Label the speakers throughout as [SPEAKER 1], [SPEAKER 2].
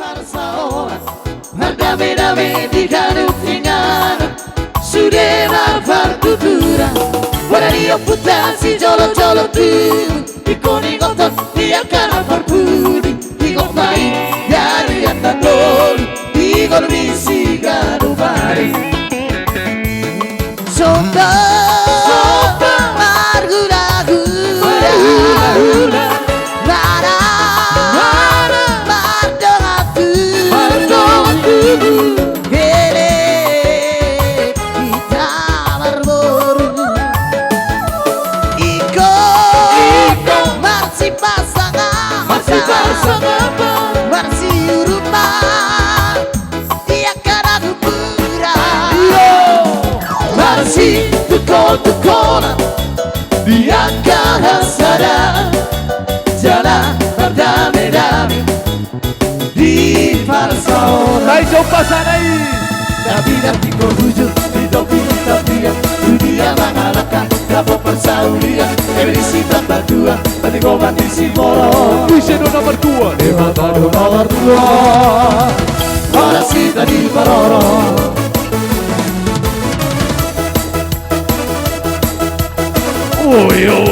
[SPEAKER 1] Barcelona, Ardame di Carufinano, Sudema Fartutura, Guarani Putansi, Jolo tu, di Conigoton, di Akana Farpudi, di Gomai, Yari Attatoli, di Gormisi Garubari. Sonda, Margura Gura, Lara, Marsi Urupa, dia cara pura. Marsi tukona, dia cara sada. Jalan berdamai-damai di Barcelona.
[SPEAKER 2] Dai coba sana ini.
[SPEAKER 1] Tapi nanti kau hujung di topi tapi dunia mangalaka dapat persaulia everisi tambah dua nanti kau mati si moro
[SPEAKER 2] Vision nomor 2
[SPEAKER 1] lewat nomor 2 ora si tadi paroro
[SPEAKER 2] Oyo.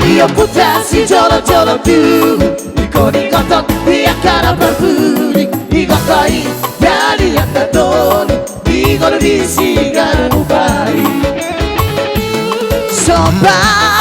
[SPEAKER 1] Io putassi giolo più I coni cotton di cara perfumi I gottai piani attadoni I gol di sigaro pai Sopra